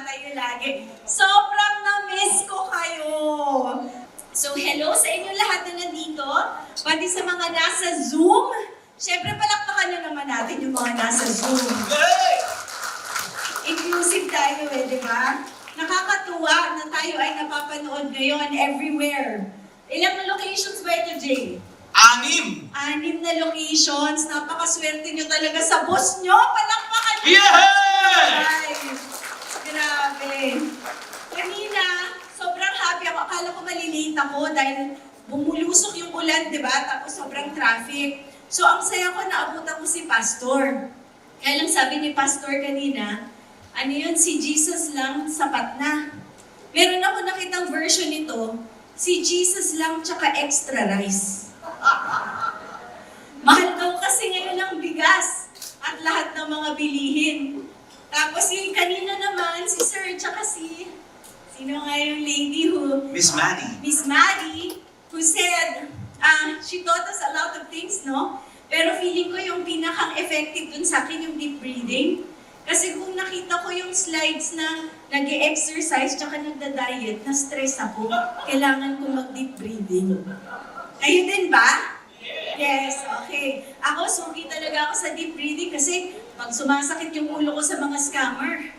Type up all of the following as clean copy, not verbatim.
tayo lagi. Sobrang na-miss ko kayo. So, hello sa inyo lahat na nandito, pati sa mga nasa Zoom. Siyempre, palakpakan na naman natin yung mga nasa Zoom. Inclusive tayo di ba? Nakakatuwa na tayo ay napapanood ngayon everywhere. Ilang locations ba ito, Jay? 6! 6 na locations. Napakaswerte nyo talaga sa boss nyo. Palakpakan nyo! Yeah! Grabe. Kanina, sobrang happy ako. Akala ko malilate ako dahil bumulusok yung ulan, di ba? Tapos sobrang traffic. So, ang saya ko, naabutan ko si Pastor. Kaya lang sabi ni Pastor kanina, ano yun, si Jesus lang, sapat na. Meron ako nakitang version nito, si Jesus lang tsaka extra rice. Mahal daw kasi ngayon ang bigas at lahat ng mga bilihin. Tapos yung kanina naman, si Sir tsaka sino nga yung lady who... Miss Maddie. Miss Maddie, who said, she taught us a lot of things, no? Pero feeling ko yung pinakang-effective dun sa akin yung deep breathing. Kasi kung nakita ko yung slides na nag-e-exercise tsaka nagda-diet, na-stress ako, kailangan ko mag-deep breathing. Kayo din ba? Yes, okay. Ako, suki talaga ako sa deep breathing kasi pag sumasakit yung ulo ko sa mga scammer,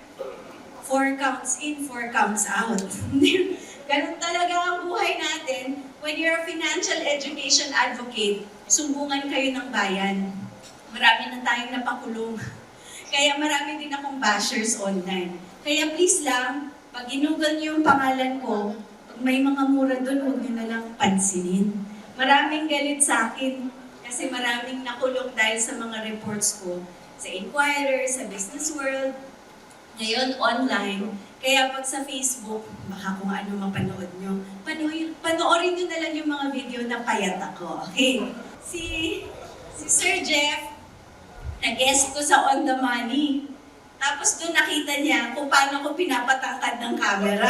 4 counts in, 4 counts out. Ganun talaga ang buhay natin. When you're a financial education advocate, sumbungan kayo ng bayan. Marami na tayong napakulong. Kaya marami din akong bashers online. Kaya please lang, pag inugal niyo yung pangalan ko, pag may mga mura doon, huwag niyo na lang pansinin. Maraming galit sa akin kasi maraming nakulong dahil sa mga reports ko sa Inquirer, sa Business World, ngayon online. Kaya pag sa Facebook, baka kung ano mapanood nyo, panoorin nyo na lang yung mga video na payat ako. Okay? Si Sir Jeff, nag-guest ko sa On The Money. Tapos doon nakita niya kung paano ko pinapatangkad ng camera.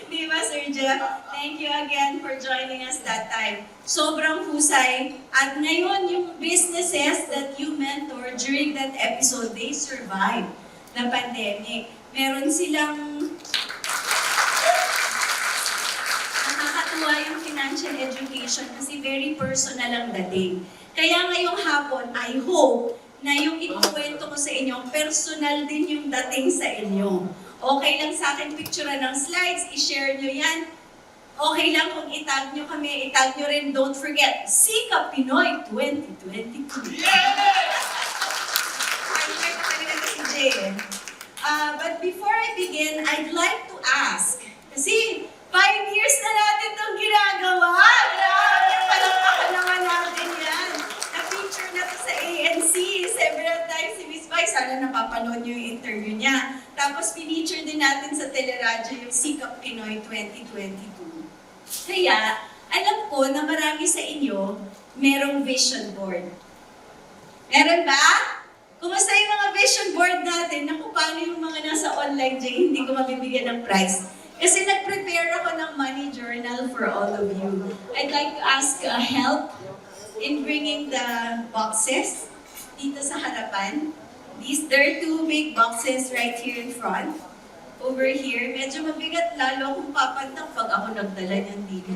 Di ba, Sir Jeff? Thank you again for joining us that time. Sobrang husay. At ngayon, yung businesses that you mentor during that episode, they survived the pandemic. Meron silang nakakatuwa yung financial education kasi very personal ang dating. Kaya ngayong hapon, I hope na yung ikukwento ko sa inyo, personal din yung dating sa inyo. Okay lang sa akin picture ng slides, i-share nyo yan. Okay lang kung itag nyo kami, itag nyo rin, don't forget, Sikap Pinoy 2022. Yeah! I-share ko talaga si Jay. But before I begin, I'd like to ask, kasi 5 years na natin itong ginagawa. Grabe, palakpakan naman natin yan. Na-feature na to sa ANC several times si Miss Bai. Sana napapanood niyo yung interview niya. Tapos pinicture din natin sa teleradyo yung Sikap Pinoy 2022. Kaya, alam ko na marami sa inyo merong vision board. Meron ba? Kumusta yung mga vision board natin? Naku, paano yung mga nasa online dyan, hindi ko mabibigyan ng prize. Kasi nag-prepare ako ng money journal for all of you. I'd like to ask help in bringing the boxes dito sa harapan. There are 2 big boxes right here in front. Over here, medyo mabigat lalo kung papantang pag ako nagdala niyan dito.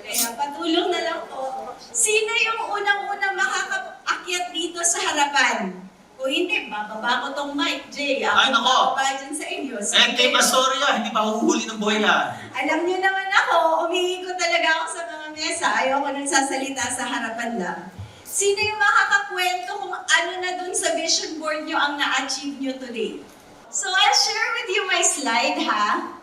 Kaya patulong na lang po. Sino yung unang-unang makakaakyat dito sa harapan? Kung hindi, bababa ko tong mic, Jay. Ay, nako. Bababa dyan sa inyo. Kay Astoria, hindi pa huhuli ng buhay yan. Alam niyo naman ako, umiikot talaga ako sa mga mesa. Ayoko nagsasalita sa harapan lang. Sino yung makakakwento kung ano na dun sa vision board nyo ang na-achieve nyo today? So I'll share with you my slide, ha?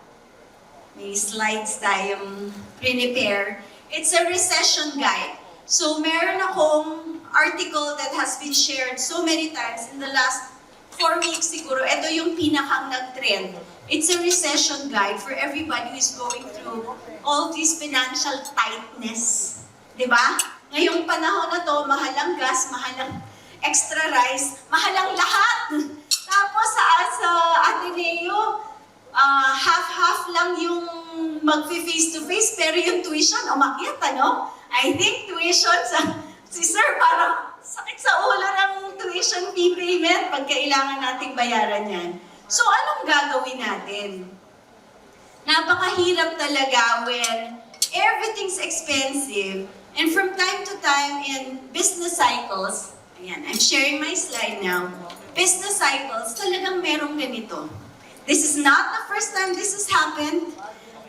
May slides tayong prepare. It's a recession guide. So meron akong article that has been shared so many times in the last 4 weeks siguro. Ito yung pinakang nag-trend. It's a recession guide for everybody who is going through all this financial tightness. Diba? Ngayong panahon na to, mahal ang gas, mahal ang extra rice, mahal ang lahat. Tapos sa Ateneo, half-half lang yung mag-face-to-face, pero yung tuition, umakyat, ano? I think tuition, si Sir, parang sakit sa ulo ng tuition fee payment pag kailangan nating bayaran yan. So anong gagawin natin? Napakahirap talaga when everything's expensive and from time to time in business cycles, ayan, I'm sharing my slide now, business cycles, talagang merong ganito. This is not the first time this has happened.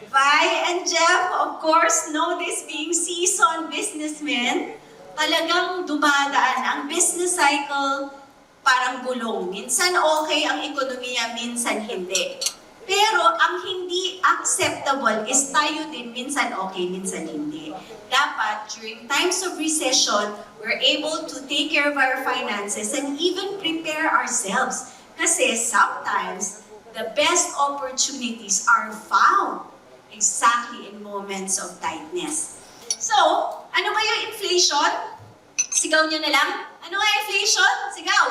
Vi and Jeff, of course, know this being seasoned businessmen. Talagang dumadaan ang business cycle parang gulong. Minsan okay ang ekonomiya, minsan hindi. Pero ang hindi acceptable is tayo din minsan okay, minsan hindi. Dapat during times of recession, we're able to take care of our finances and even prepare ourselves. Kasi sometimes, the best opportunities are found exactly in moments of tightness. So, ano ba yung inflation? Sigaw nyo na lang. Ano nga inflation? Sigaw!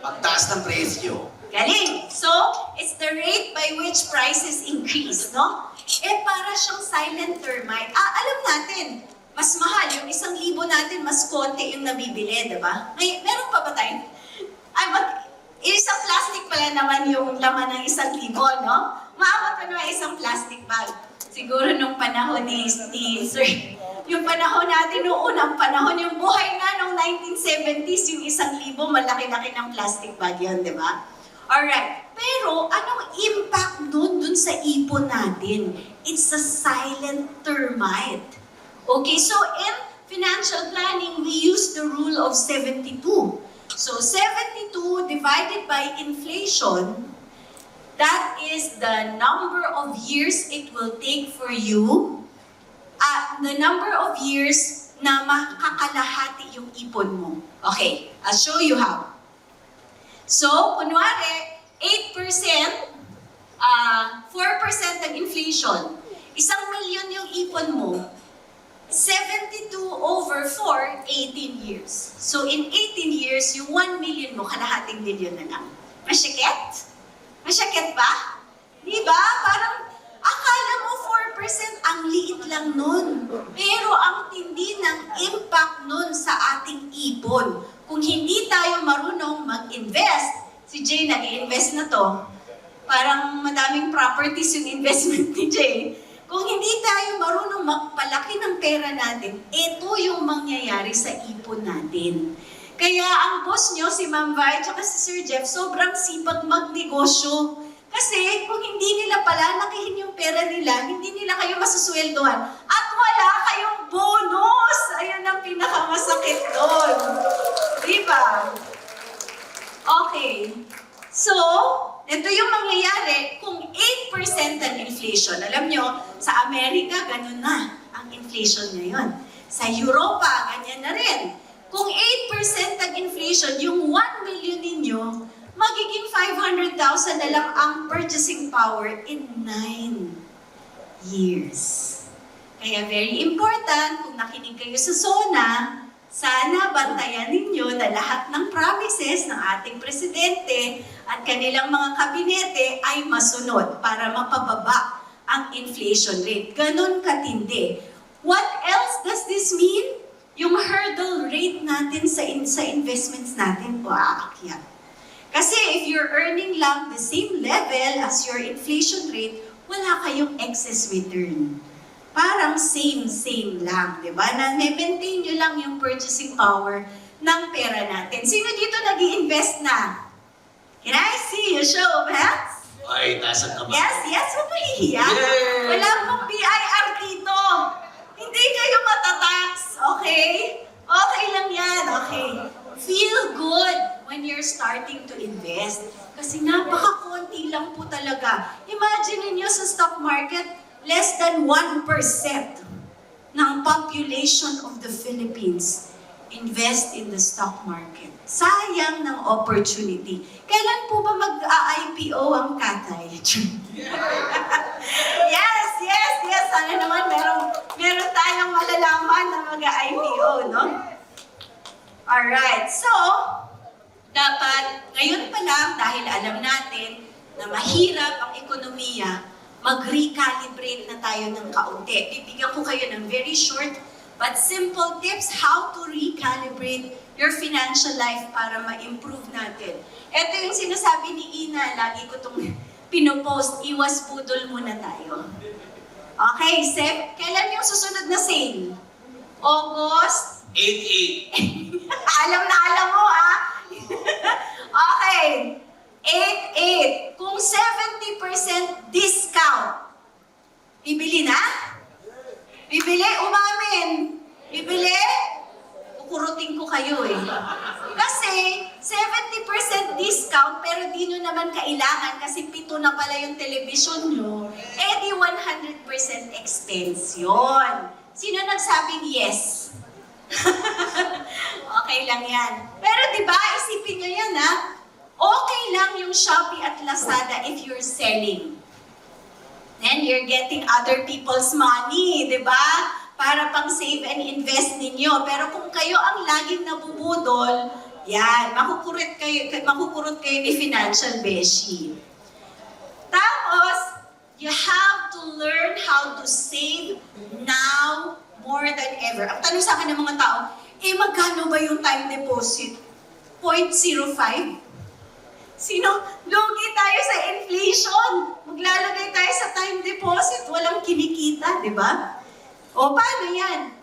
Pagtaas ng presyo. Galing! So, it's the rate by which prices increase, no? Para siyang silent termite. Alam natin, mas mahal yung 1,000 natin, mas konti yung nabibili, diba? Meron pa ba tayo? Isang plastic pala naman yung laman ng 1,000, no? Maabot pa naman isang plastic bag. Siguro nung panahon ni Sir, yung panahon natin, noong unang panahon, yung buhay nga nung 1970s, yung 1,000, malaki-laki ng plastic bag yun, di ba? Alright. Pero, anong impact dun sa ipon natin? It's a silent termite. Okay, so in financial planning, we use the rule of 72. So, 72 divided by inflation, that is the number of years it will take for you, the number of years na makakalahati yung ipon mo. Okay, I'll show you how. So, kunwari, 8%, 4% ang inflation. 1,000,000 yung ipon mo. 72 over 4, 18 years. So, in 18 years, yung 1 million mo, kalahating milyon na lang. Masyakit? Masyakit ba? Di ba? Parang, akala mo 4%, ang liit lang nun. Pero ang tindi ng impact nun sa ating ipon. Kung hindi tayo marunong mag-invest, si Jay nag-i-invest na to, parang madaming properties yung investment ni Jay. Kung hindi tayo marunong magpalaki ng pera natin, ito yung mangyayari sa ipon natin. Kaya ang boss nyo, si Ma'am Vi, at si Sir Jeff, sobrang sipag magnegosyo. Kasi kung hindi nila palalakihin yung pera nila, hindi nila kayo masusweldohan. At wala kayong bonus! Ayun ang pinakamasakit doon. Diba? Okay. So, ito yung mangyayari kung 8% ang inflation. Alam nyo, sa Amerika, ganun na ang inflation ngayon. Sa Europa, ganyan na rin. Kung 8% ang inflation, yung 1 million ninyo, magiging 500,000 na lang ang purchasing power in 9 years. Kaya very important, kung nakinig kayo sa SONA, sana bantayan ninyo na lahat ng promises ng ating presidente at kanilang mga kabinete ay masunod para mapababa ang inflation rate. Ganon katindi. What else does this mean? Yung hurdle rate natin sa investments natin po aakyat. Kasi if you're earning lang the same level as your inflation rate, wala kayong excess return. Parang same lang, di ba? Na maintain nyo lang yung purchasing power ng pera natin. Sino dito nag-i-invest na? Can I see you show of hands? Ay, nasa kamay. Yes, huwag mahihiya. Yay! Wala pong BIR dito. Hindi kayo matatax, okay? Okay lang yan, okay. Feel good when you're starting to invest. Kasi napaka-konti lang po talaga. Imagine niyo sa stock market, less than 1% ng population of the Philippines invest in the stock market. Sayang ng opportunity. Kailan po ba mag-IPO ang Katay? Yes. Sana naman meron tayong malalaman na mag-IPO, no? Alright, so, dapat ngayon pa lang, dahil alam natin na mahirap ang ekonomiya, mag-recalibrate na tayo ng kaunti. Bibigyan ko kayo ng very short but simple tips how to recalibrate your financial life para ma-improve natin. Ito yung sinasabi ni Ina, lagi ko itong pinopost, iwas budol muna tayo. Okay, kailan yung susunod na sale? August? 8-8. alam mo ha? Okay, 8-8. Kung 70% discount, bibili na? Bibili? Umamin. Bibili? Kukurutin ko kayo eh. Kasi 70% discount pero di nyo naman kailangan kasi 7 na pala yung television nyo, eh di 100% expense yun. Sino nagsabing yes? Okay lang yan. Pero di ba isipin nyo yan ha? Okay lang yung Shopee at Lazada if you're selling. Then you're getting other people's money, di ba? Para pang save and invest ninyo. Pero kung kayo ang laging nabubudol, yan, makukurot kayo ni Financial Beshi. Tapos, you have to learn how to save now more than ever. Ang tanong sa akin ng mga tao, magkano ba yung time deposit? 0.05? Sino? Lugi tayo sa inflation. Maglalagay tayo sa time deposit. Walang kinikita, di ba? O, paano yan?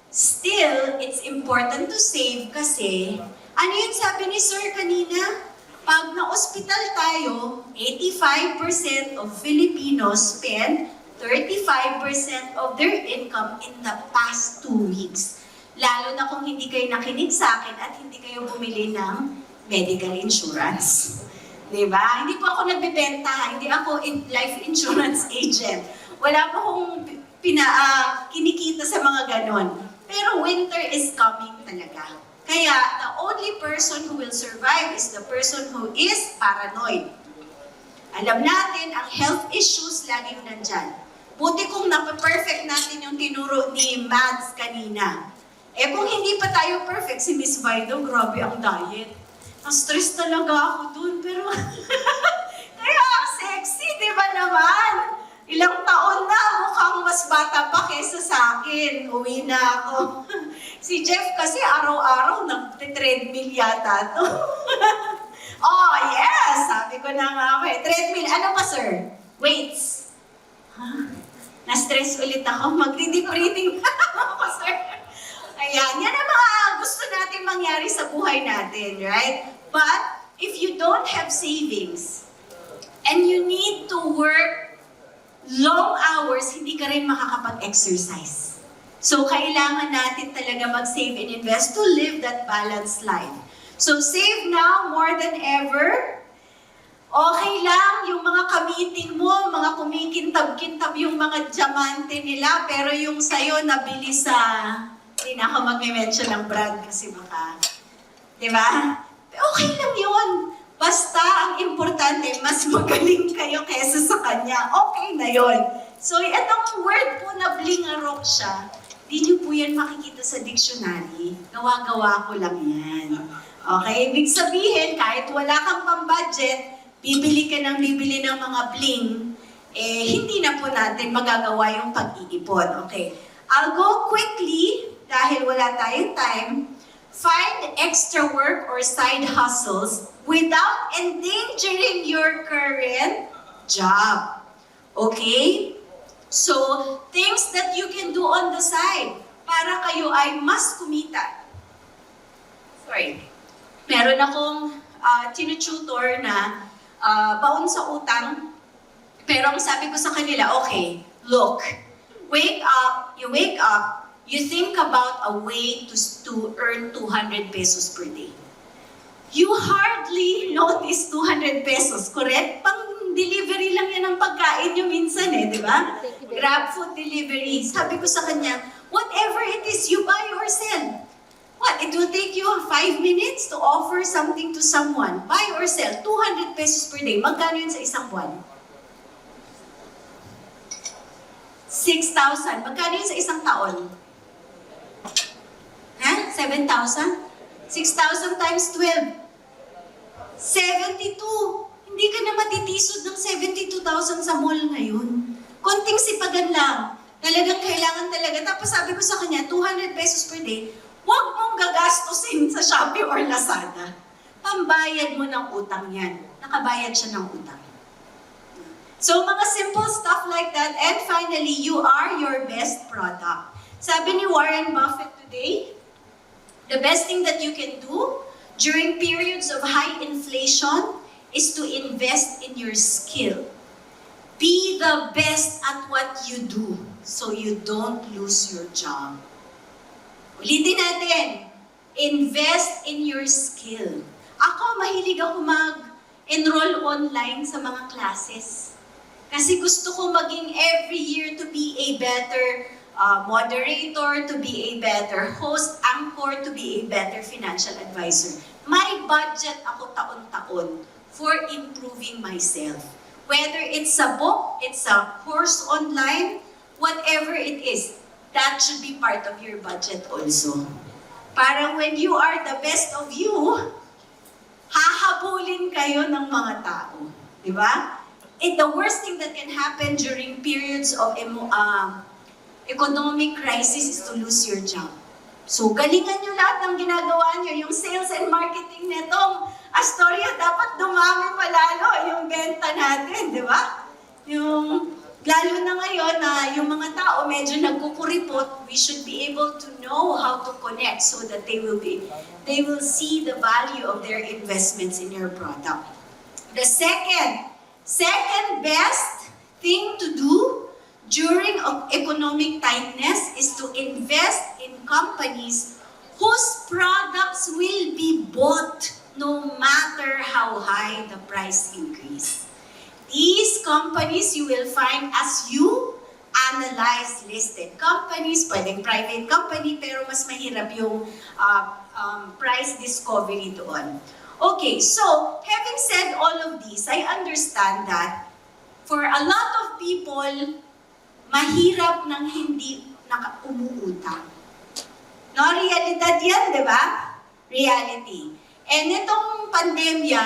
Still, it's important to save kasi, ano yun sabi ni Sir kanina? Pag na-ospital tayo, 85% of Filipinos spend 35% of their income in the past 2 weeks. Lalo na kung hindi kayo nakinig sa akin at hindi kayo bumili ng medical insurance. Diba? Hindi po ako nagbebenta, hindi ako life insurance agent. Wala po akong kinikita sa mga ganon. Pero winter is coming talaga. Kaya, the only person who will survive is the person who is paranoid. Alam natin, ang health issues laging nandyan. Buti kung napaperfect natin yung tinuro ni Mads kanina. Kung hindi pa tayo perfect, si Miss Vido, grabe ang diet. Na-stress talaga ako dun, pero kaya ang sexy, di ba naman? Ilang taon na, mukhang mas bata pa kesa sa akin. Uwi na ako. Si Jeff kasi araw-araw nag-treadmill yata to. Oh, yes! Sabi ko na nga ako treadmill. Ano pa, sir? Weights. Huh? Na-stress ulit ako. Mag-deep breathing ako, sir. Ayan. Yan ang mga gusto natin mangyari sa buhay natin, right? But, if you don't have savings, and you need to work long hours, hindi ka rin makakapag-exercise. So, kailangan natin talaga mag-save and invest to live that balanced life. So, save now more than ever. Okay lang yung mga kamiting mo, mga kumikintab-kintab yung mga diamante nila, pero yung sa'yo nabili sa, hindi na ako mag-mention ng brand kasi baka, di ba? Okay lang yun. Basta, ang importante, mas magaling kayo kesa sa kanya. Okay na yon. So, itong word po na blingarok siya, di nyo po yan makikita sa dictionary. Gawa-gawa ko lang yan. Okay? Ibig sabihin, kahit wala kang pang-budget, bibili ka ng bibili ng mga bling, hindi na po natin magagawa yung pag-iipon. Okay? I'll go quickly, dahil wala tayong time. Find extra work or side hustles without endangering your current job. Okay? So, things that you can do on the side para kayo ay mas kumita. Sorry. Meron akong tinututor na baon sa utang, pero ang sabi ko sa kanila, okay, look, you wake up, you think about a way to earn 200 pesos per day. You hardly notice 200 pesos, correct? Pang delivery lang yan ng pagkain nyo minsan di ba? Grab food delivery. Sabi ko sa kanya, whatever it is, you buy or sell. What? It will take you 5 minutes to offer something to someone. Buy or sell, 200 pesos per day. Magkano yun sa isang buwan? 6,000. Magkano yun sa isang taon? 7,000? 6,000 times 12. 72. Hindi ka na matitisod ng 72,000 sa mall ngayon. Konting sipagan lang. Talagang kailangan talaga. Tapos sabi ko sa kanya, 200 pesos per day, Huwag mong gagastusin sa Shopee or Lazada. Pambayad mo ng utang yan. Nakabayad siya ng utang. So, mga simple stuff like that. And finally, you are your best product. Sabi ni Warren Buffett today, the best thing that you can do during periods of high inflation is to invest in your skill. Be the best at what you do so you don't lose your job. Ulitin natin, invest in your skill. Ako, mahilig ako mag-enroll online sa mga classes. Kasi gusto ko maging every year to be a better moderator, to be a better host, anchor, to be a better financial advisor. May budget ako taon-taon for improving myself. Whether it's a book, it's a course online, whatever it is, that should be part of your budget also. Para when you are the best of you, hahabulin kayo ng mga tao. Di ba? The worst thing that can happen during periods of economic crisis is to lose your job. So, galingan nyo lahat ng ginagawa nyo. Yung sales and marketing netong Astoria, dapat dumami pa lalo yung benta natin, di ba? Lalo na ngayon na yung mga tao medyo nagkukuripot, we should be able to know how to connect so that they will see the value of their investments in your product. The second best thing to do during economic tightness is to invest in companies whose products will be bought no matter how high the price increase. These companies you will find as you analyze listed companies, pwedeng private company, pero mas mahirap yung price discovery doon. Okay, so having said all of this, I understand that for a lot of people, mahirap nang hindi umuutang. No, realidad yan, di ba? Reality. And itong pandemya,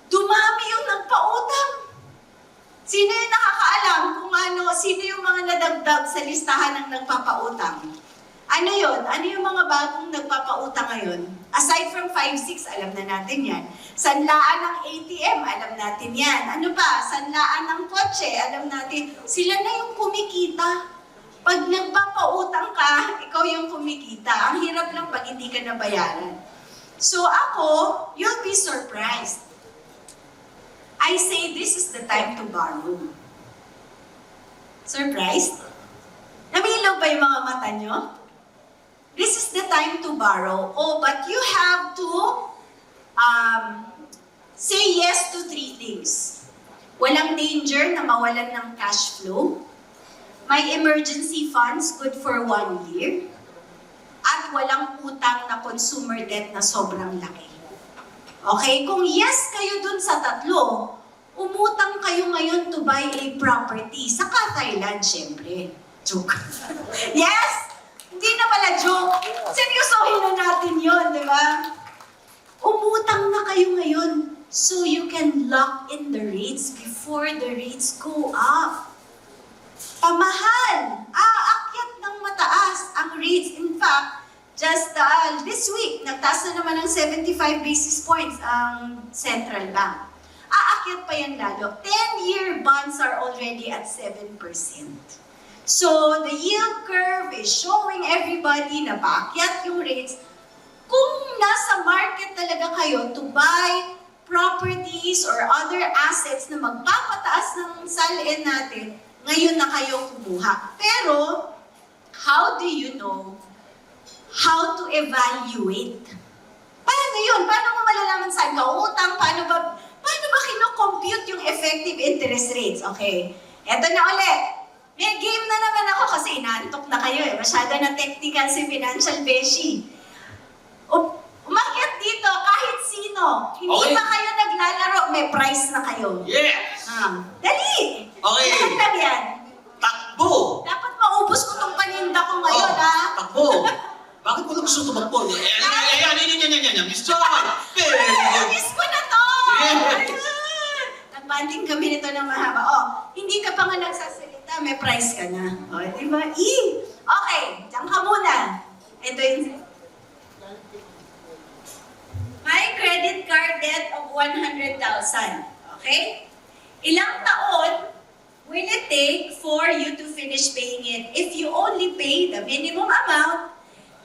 dumami yung nagpautang. Sino yung nakakaalam kung sino yung mga nadagdag sa listahan ng nagpapautang? Ano yun? Ano yung mga bagong nagpapautang ngayon? Aside from 5-6, alam na natin yan. Sanlaan ng ATM, alam natin yan. Ano pa? Sanlaan ng kotse, alam natin. Sila na yung kumikita. Pag nagpapautang ka, ikaw yung kumikita. Ang hirap lang pag hindi ka nabayaran. So ako, you'll be surprised. I say this is the time to borrow. Surprised? Namilog ba yung mga mata nyo? This is the time to borrow. Oh, but you have to say yes to 3 things. Walang danger na mawalan ng cash flow. May emergency funds good for 1 year. At walang utang na consumer debt na sobrang laki. Okay? Kung yes kayo dun sa tatlo, umutang kayo ngayon to buy a property. Saka Thailand, syempre. Joke. Yes! Hindi na pala joke. Seryosohin na natin yun, di ba? Umutang na kayo ngayon so you can lock in the rates before the rates go up. Pamahal! Aakyat ng mataas ang rates. In fact, just this week, nagtaas na naman ng 75 basis points ang central bank. Aakyat pa yan lalo. 10-year bonds are already at 7%. So, the yield curve is showing everybody na paakyat yung rates. Kung nasa market talaga kayo to buy properties or other assets na magpapataas ng salin natin, ngayon na kayo kumuha. Pero, how do you know how to evaluate? Paano yun? Paano mo malalaman saan ka utang? Paano ba kino-compute yung effective interest rates? Okay, eto na ulit. May game na naman ako kasi inaantok na kayo eh. Masyado na technical si Financial Beshi. Umakyat dito kahit sino. Hindi Okay. pa kayo naglalaro, may prize na kayo. Yes! Dali! Okay. Lahat lang yan. Takbo! Dapat maubos ko tong paninda ko ngayon, ha? Takbo! Bakit mo na gusto tumakbo? Yan. Miss John! Very good! Miss ko na to! Yes. Nag-banding kami nito ng mahaba. Hindi ka pa nga nagsasalita, may prize ka na. Di ba? Okay, diyan ka muna. Ito yung credit card debt of 100,000. Okay? Ilang taon will it take for you to finish paying it? If you only pay the minimum amount,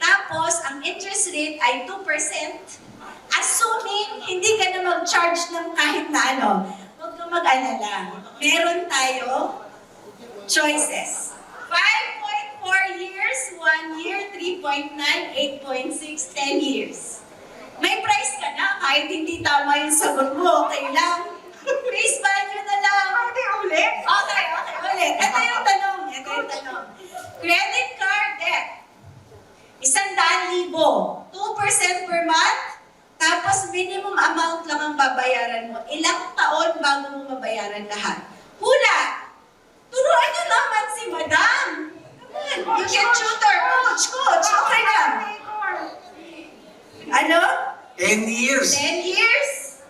tapos ang interest rate ay 2%, assuming hindi ka na mag-charge ng kahit na ano, huwag kang mag-alala. Meron tayo choices. 5.4 years, 1 year, 3.9, 8.6, 10 years. May price ka na, kahit hindi tama yung sagot mo, okay lang. Face value na lang. Hindi ulit? Okay, ulit. Ito yung tanong. Credit card debt. 100,000. 2% per month. Tapos minimum amount lang ang babayaran mo. Ilang taon bago mo mabayaran lahat? Hula! Turuan nyo naman si Madam. Come on. You can tutor. Coach. Okay lang. Ano? 10 years. 10 years?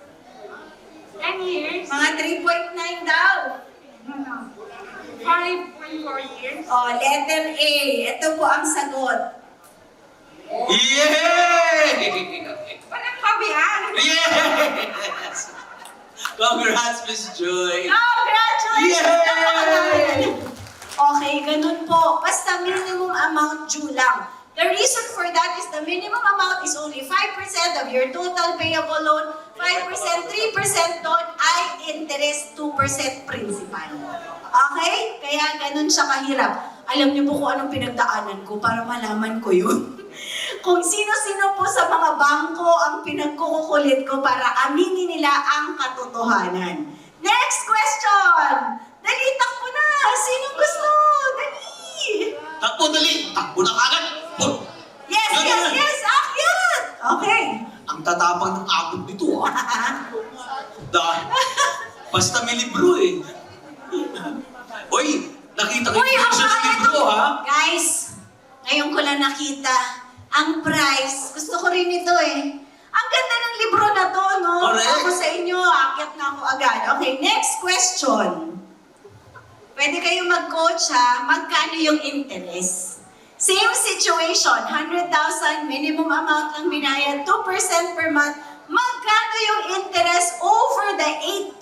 10 years? Mga 3.9 daw. 5.4 years? Oh, letter A. Ito po ang sagot. Yay! Walang pabiyan! Yes! Congrats, Miss Joy! Congratulations! Yay! Okay, ganun po. Basta minimum amount due lang. The reason for that is the minimum amount is only 5% of your total payable loan. 5%, 3% doon ay interest, 2% principal. Okay? Kaya ganun siya kahirap. Alam niyo po kung anong pinagdaanan ko para malaman ko yun. Kung sino-sino po sa mga bangko ang pinagkukulit ko para aminin nila ang katotohanan. Next question! Dali, takbo na! Sinong gusto? Dali! Takbo, dali! Takbo na kagad! Yes! Akyat! Okay. Ang tatapang ng abot nito, basta may libro eh. Uy, nakita ko yung version ng libro, ha? Guys, ngayon ko lang nakita ang price. Gusto ko rin ito eh. Ang ganda ng libro na to, no? Correct. Ako sa inyo, akyat na ako agad. Okay, next question. Pwede kayo mag-coach ha, magkano yung interest? Same situation, 100,000 minimum amount lang binayad, 2% per month. Magkano yung interest over the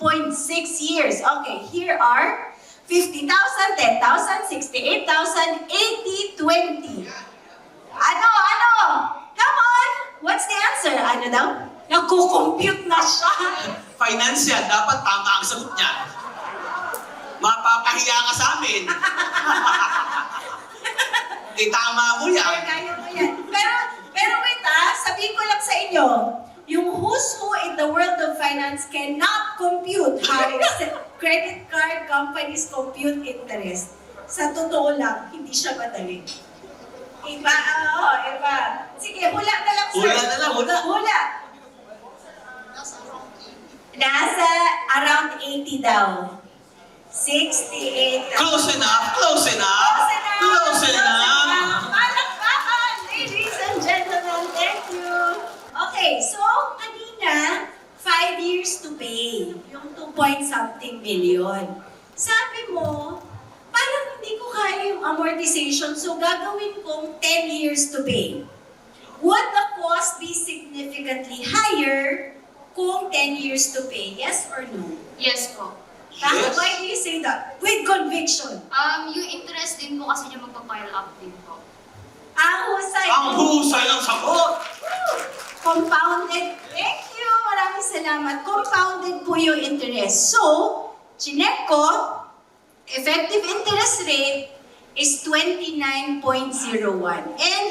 8.6 years? Okay, here are 50,000, 10,000, 68,000, 80, 20. Ano? Come on! What's the answer? Ano daw? Nagko-compute na siya. Finance yan, dapat tama ang sagot niya. Mapapahiya ka sa amin. Tama mo yan. Kaya mo yan. Pero wait sabihin ko lang sa inyo, yung who's who in the world of finance cannot compute how credit card companies compute interest. Sa totoo lang, hindi siya madali. Iba. Sige, hula na lang, sir. Hula. Nasa around 80 daw. 68. Close enough. Palakpakan, ladies and gentlemen. Thank you. Okay, so kanina, 5 years to pay. Yung 2-point-something million. Sabi mo, parang hindi ko kaya yung amortization, so gagawin kong 10 years to pay. Would the cost be significantly higher kung 10 years to pay? Yes or no? Yes po. Yes. Why do you say that? With conviction. Yung interest din po kasi niya magpa-pile up din po. Ang husay. Ang husay ng sagot. Compounded. Thank you. Maraming salamat. Compounded po yung interest. So, chinek ko, effective interest rate is 29.01. And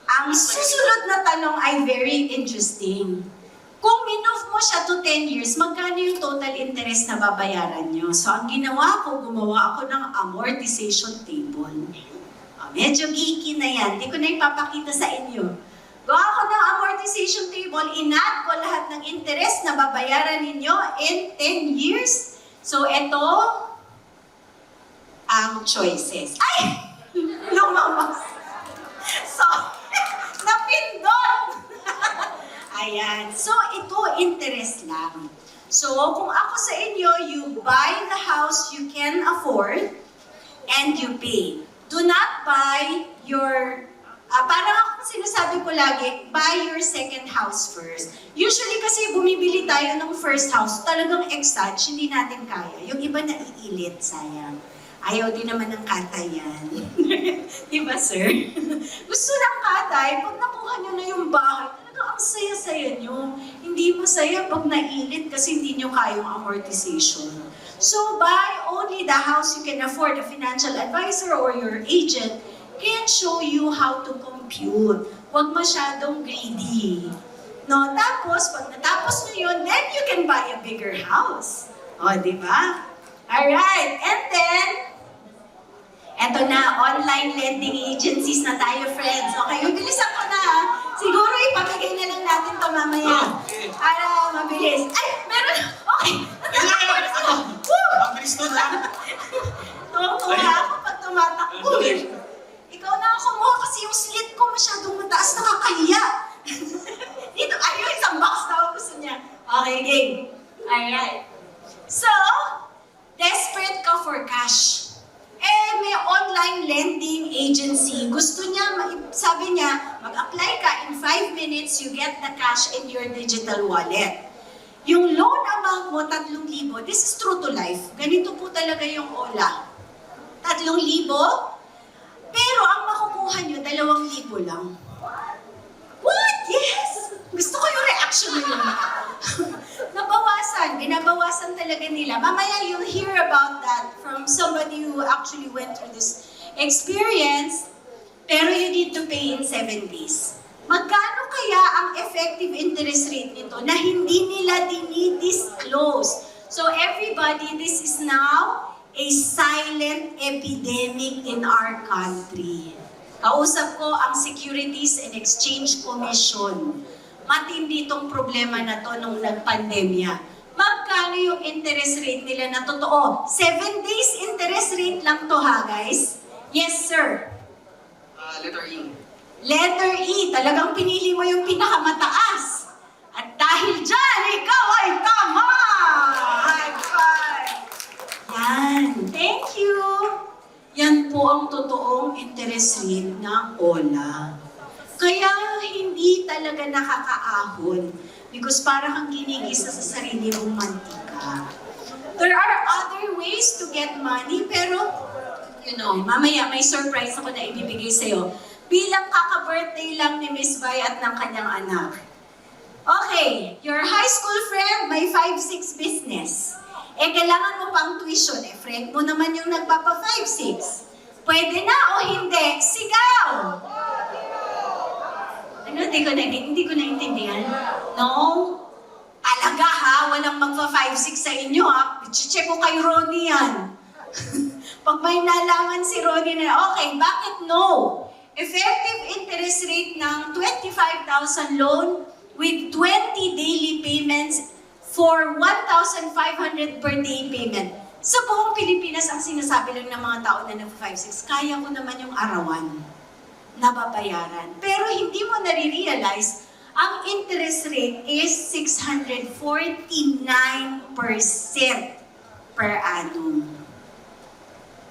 ang susunod na tanong ay very interesting. Kung minove mo siya to 10 years, magkano yung total interest na babayaran nyo? So, ang ginawa ko, gumawa ako ng amortization table. Medyo geeky na yan. Hindi ko na ipapakita sa inyo. Gawa ko ng amortization table, in-add ko lahat ng interest na babayaran ninyo in 10 years. So, ito ang choices. Ay! Lumamas. So, napindot! Ayan. So, ito, interest lang. So, kung ako sa inyo, you buy the house you can afford and you pay. Do not buy your Parang akong sinasabi ko lagi, buy your second house first. Usually kasi bumibili tayo ng first house, talagang exage, hindi natin kaya. Yung iba naiilit, sayang. Ayaw din naman ng katay yan. Di ba, sir? Gusto ng katay, pag nakuha nyo na yung bahay, talagang ang saya-saya nyo. Hindi masaya pag nailit kasi hindi nyo kayang amortization. So buy only the house you can afford. A financial advisor or your agent can show you how to compute. Huwag masyadong greedy. No? Tapos, pag natapos nyo yun, then you can buy a bigger house. O, di ba? Alright, and then, eto na, online lending agencies na tayo, friends. Okay, bilisan ko na. Siguro ipamigay na lang natin to mamaya. Para mabilis. Ay, meron. Okay. Ang bilis nun, ha? Tuwang-tuwa ako pag tumatakbo. Ikaw na ako kumuha kasi yung slit ko masyadong mataas, nakakahiya. Dito, ayun, isang box na ako gusto niya. Okay, game. Alright. So, desperate ka for cash. May online lending agency. Gusto niya, sabi niya, mag-apply ka, in 5 minutes, you get the cash in your digital wallet. Yung loan amount mo, 3,000. This is true to life. Ganito po talaga yung OLA. 3,000, pero ang makukuha nyo, 2,000 lang. What? Yes! Gusto ko yung reaction na yun. Nabawasan. Binabawasan talaga nila. Mamaya you'll hear about that from somebody who actually went through this experience. Pero you need to pay in 7 days. Magkano kaya ang effective interest rate nito na hindi nila dinidisclose? So everybody, this is now a silent epidemic in our country. Kausap ko ang Securities and Exchange Commission. Matindi itong problema na to nung nagpandemya. Magkano yung interest rate nila na totoo? 7 days interest rate lang to ha, guys? Yes, sir. Letter E. Letter E. Talagang pinili mo yung pinakamataas. At dahil dyan, ikaw ay tama! High five! Yan. Thank you. Yan po ang totoong interest rate ng OLA. Kaya hindi talaga nakakaahon because parang kang ginigisa sa sarili mong mantika. There are other ways to get money pero, you know, mamaya may surprise ako na ibibigay sa'yo. Bilang kaka-birthday lang ni Miss Vi at ng kanyang anak. Okay, your high school friend may 5-6 business. Kailangan mo pang tuition. Friend mo naman yung nagpapa 5-6. Pwede na o hindi? Sigaw! Ano? Hindi ko naintindihan. No? Talaga ha? Walang magpa 5-6 sa inyo ha? Check ko kay Ronnie yan. Pag may nalaman si Ronnie na, okay, bakit no? Effective interest rate ng 25,000 loan with 20 daily payments for 1,500 per day payment. Sa buong Pilipinas, ang sinasabi lang ng mga tao na nag-5-6, kaya ko naman yung arawan na babayaran. Pero hindi mo nare-realize, ang interest rate is 649% per annum.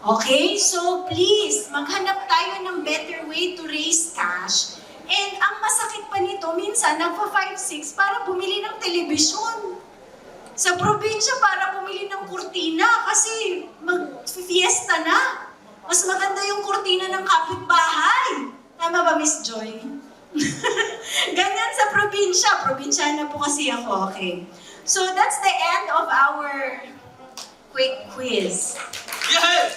Okay? So please, maghanap tayo ng better way to raise cash. And ang masakit pa nito, minsan nagpa-5-6 para bumili ng telebisyon. Sa probinsya, para bumili ng kurtina kasi mag-fiesta na. Mas maganda yung kurtina ng kapitbahay. Tama ba, Miss Joy? Ganyan sa probinsya. Probinsyana po kasi ako, okay. So that's the end of our quick quiz. Yes!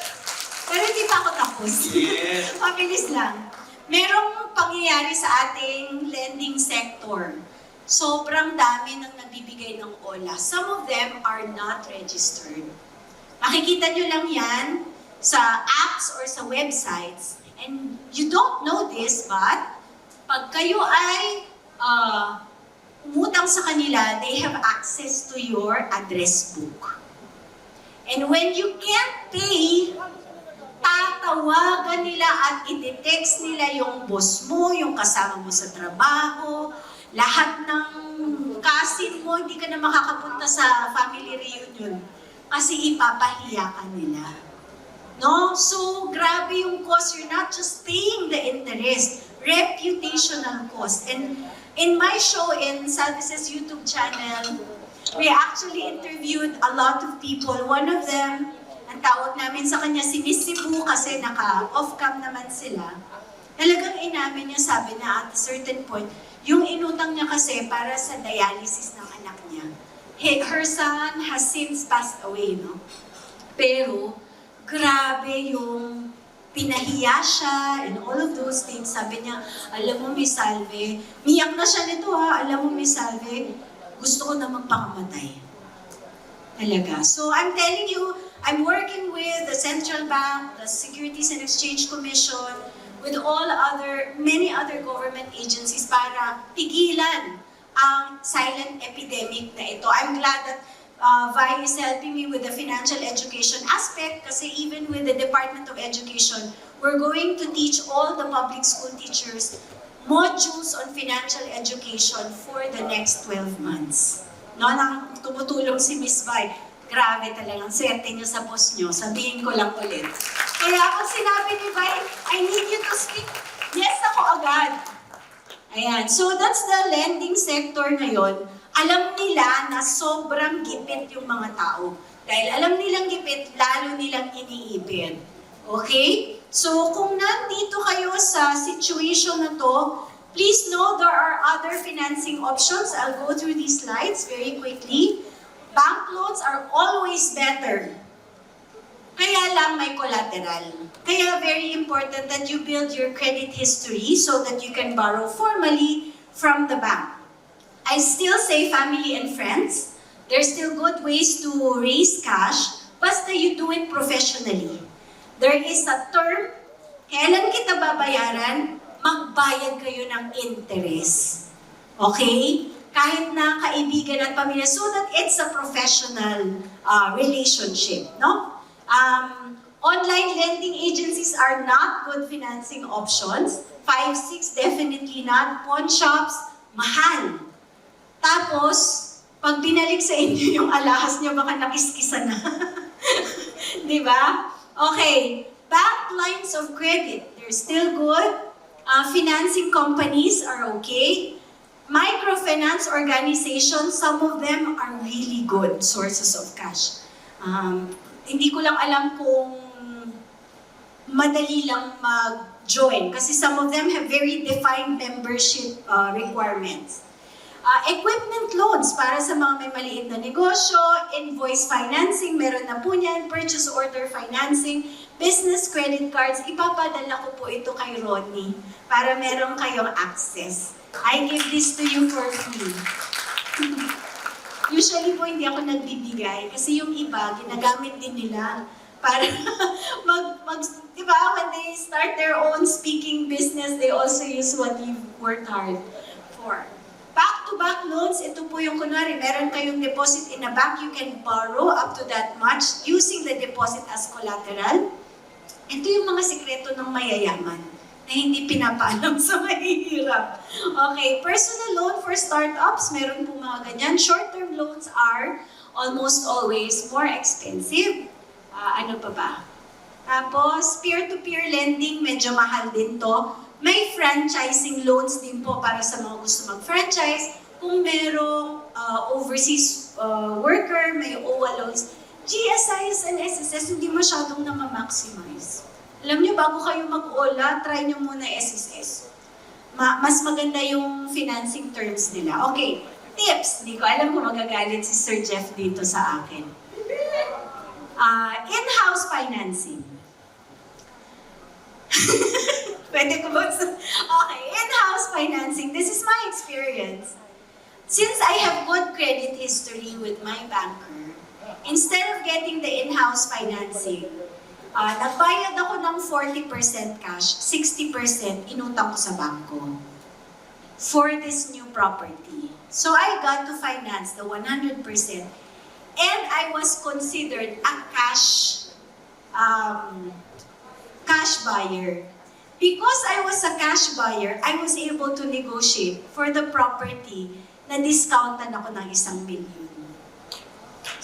Pero hindi pa ako tapos. Yes! Mabilis lang. Merong pangyayari sa ating lending sector. Sobrang dami ng nagbibigay ng OLA. Some of them are not registered. Makikita nyo lang yan sa apps or sa websites. And you don't know this, but pag kayo ay umutang sa kanila, they have access to your address book. And when you can't pay, tatawagan nila at i-text nila yung boss mo, yung kasama mo sa trabaho, lahat ng kasin mo, hindi ka na makakapunta sa family reunion kasi ipapahiya ka nila. No? So, grabe yung cost. You're not just paying the interest. reputational cost. And in my show in Salve's YouTube channel, we actually interviewed a lot of people. One of them, ang tawag namin sa kanya si Miss Cebu kasi naka-off-cam naman sila. Talagang inamin niya, sabi na at a certain point, yung inutang niya kasi para sa dialysis ng anak niya. Her son has since passed away, no? Pero, grabe yung pinahiya siya and all of those things. Sabi niya, alam mo, Miss Salve, miyak na siya nito ha, alam mo, Miss Salve, gusto ko na magpakamatay. Talaga. So I'm telling you, I'm working with the Central Bank, the Securities and Exchange Commission, with many other government agencies para pigilan ang silent epidemic na ito. I'm glad that Vi is helping me with the financial education aspect kasi even with the Department of Education, we're going to teach all the public school teachers modules on financial education for the next 12 months. No, nang tumutulong si Miss Vi, grabe talagang swerte niyo sa boss niyo, sabihin ko lang ulit. Kaya kung sinabi ni Vi, I need you to speak, yes ako agad. Ayan, so that's the lending sector ngayon. Alam nila na sobrang gipit yung mga tao. Dahil alam nilang gipit, lalo nilang iniipit. Okay? So kung nandito kayo sa situation na to, please know there are other financing options. I'll go through these slides very quickly. Bank loans are always better. Kaya lang may collateral. Kaya very important that you build your credit history so that you can borrow formally from the bank. I still say family and friends. There's still good ways to raise cash, basta you do it professionally. There is a term, kailan kita babayaran, magbayad kayo ng interest. Okay? Kahit na kaibigan at pamilya, so that it's a professional relationship. No? Online lending agencies are not good financing options. 5-6 definitely not. Pawn shops, mahal. Tapos, pag binalik sa inyo yung alahas nyo, baka nakiskisan na. Di ba? Okay. Bank lines of credit, they're still good. Financing companies are okay. Microfinance organizations, some of them are really good sources of cash. Hindi ko lang alam kung madali lang mag-join kasi some of them have very defined membership requirements. Equipment loans para sa mga may maliit na negosyo, invoice financing, meron na po niyan, purchase order financing, business credit cards, ipapadala ko po ito kay Ronnie para meron kayong access. I give this to you for free. Usually po hindi ako nagbibigay kasi yung iba, ginagamit din nila para diba, when they start their own speaking business, they also use what you've worked hard for. Back-to-back loans, ito po yung kunwari, meron kayong deposit in a bank, you can borrow up to that much using the deposit as collateral. Ito yung mga sikreto ng mayayaman na hindi pinapaalam sa mahihirap. Okay, personal loan for startups, meron po mga ganyan. Short-term loans are almost always more expensive. Ano pa ba? Tapos, peer-to-peer lending, medyo mahal din to. May franchising loans din po para sa mga gusto mag-franchise. Kung merong overseas worker, may OWA loans. GSIs and SSS hindi masyadong na-maximize. Alam nyo, bago kayo mag-OLA, try nyo muna SSS. Mas maganda yung financing terms nila. Okay, tips. Hindi ko alam kung magagalit si Sir Jeff dito sa akin. In-house financing. Pwede ko ba? Okay, in-house financing. This is my experience. Since I have good credit history with my banker, instead of getting the in-house financing, nagbayad ako ng 40% cash, 60% inutang ko sa bangko for this new property. So I got to finance the 100%, and I was considered a cash buyer. Because I was a cash buyer, I was able to negotiate for the property na discountan ako ng 1 million.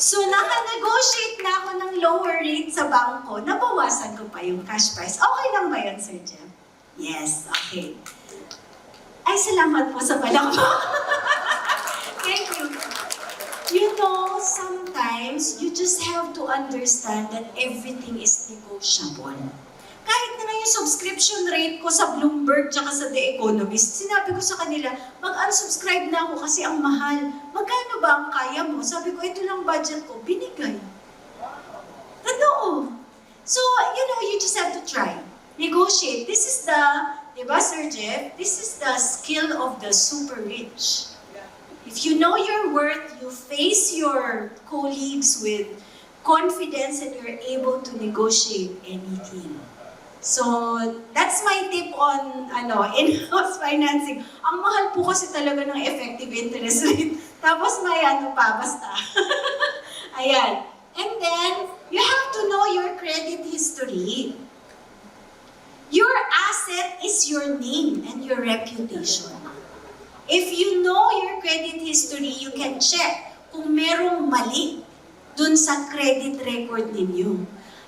So, naka-negotiate na ako ng lower rate sa bangko, nabawasan ko pa yung cash price. Okay lang ba yun, Sir Jeff? Yes, okay. Ay, salamat po sa palakpak. Thank you. You know, sometimes you just have to understand that everything is negotiable. Kahit na yung subscription rate ko sa Bloomberg tsaka sa The Economist, sinabi ko sa kanila, mag-unsubscribe na ako kasi ang mahal. Magkano ba ang kaya mo? Sabi ko, ito lang budget ko. Binigay. Totoo. So, you know, you just have to try. Negotiate. This is the, di ba, Sir Jeff? This is the skill of the super rich. If you know your worth, you face your colleagues with confidence and you're able to negotiate anything. So, that's my tip on in-house financing. Ang mahal po kasi talaga ng effective interest rate. Tapos may basta. Ayan. And then, you have to know your credit history. Your asset is your name and your reputation. If you know your credit history, you can check kung merong mali dun sa credit record ninyo.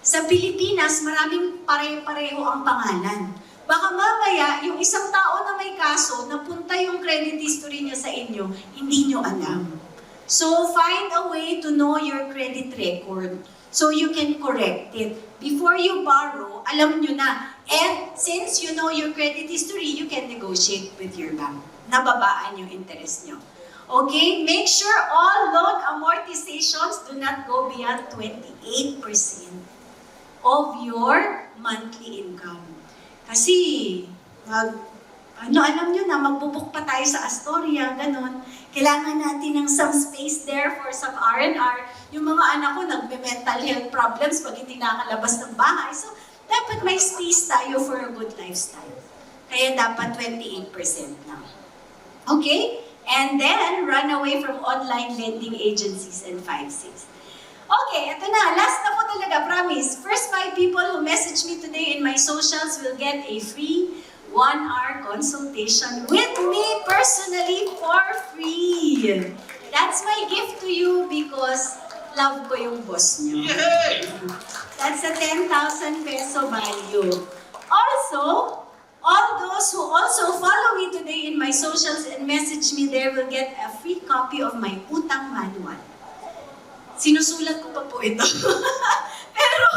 Sa Pilipinas, maraming pare-pareho ang pangalan. Baka mamaya, yung isang tao na may kaso, napunta yung credit history niya sa inyo, hindi nyo alam. So, find a way to know your credit record so you can correct it. Before you borrow, alam nyo na. And since you know your credit history, you can negotiate with your bank. Nababaan yung interest nyo. Okay? Make sure all loan amortizations do not go beyond 28% of your monthly income. Kasi, alam nyo na, magbubuk pa tayo sa Astoria, ganon. Kailangan natin ng some space there for some R&R. Yung mga anak ko, nagme-mental health problems pag hindi nakalabas ng bahay. So, dapat may space tayo for a good lifestyle. Kaya dapat 28% na. Okay? And then, run away from online lending agencies and 5-6. Okay, ito na. Last na po talaga, promise. First 5 people who message me today in my socials will get a free 1-hour consultation with me personally for free. That's my gift to you because love ko yung boss niyo. Yay! That's a 10,000 peso value. Also, all those who also follow me today in my socials and message me there will get a free copy of my utang manual. Sinusulat ko pa po ito. Pero,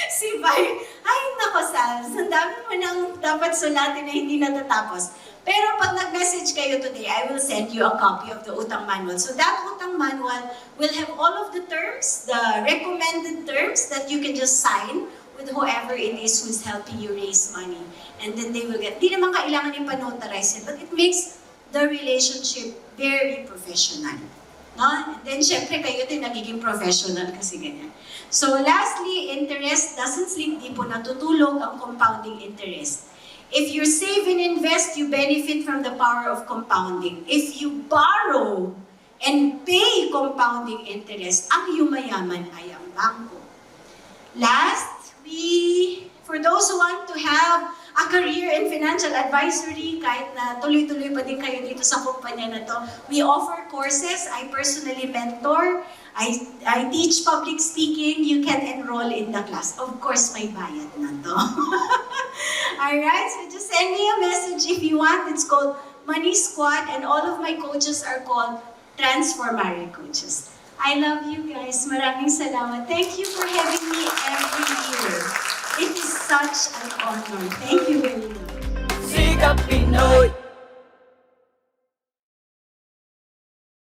si Bay, ay nako Salves, ang dami mo nang dapat sulatin na hindi natatapos. Pero pag nag-message kayo today, I will send you a copy of the utang manual. So that utang manual will have all of the terms, the recommended terms that you can just sign with whoever it is who's helping you raise money. And then they will get, di naman kailangan yung panotarize it, but it makes the relationship very professional. No? And then, syempre, kayo din nagiging professional kasi ganyan. So, lastly, interest doesn't sleep. Di po natutulog ang compounding interest. If you save and invest, you benefit from the power of compounding. If you borrow and pay compounding interest, ang yumayaman ay ang bangko. Last, for those who want to have a career in financial advisory, kahit na tuloy-tuloy pa din kayo dito sa kumpanya na to, we offer courses. I personally mentor. I teach public speaking. You can enroll in the class. Of course, may bayad na to. Alright, so just send me a message if you want. It's called Money Squad, and all of my coaches are called Transformary Coaches. I love you guys. Maraming salamat. Thank you for having me every year. It is such an honor. Thank you very much. Sikap Pinoy.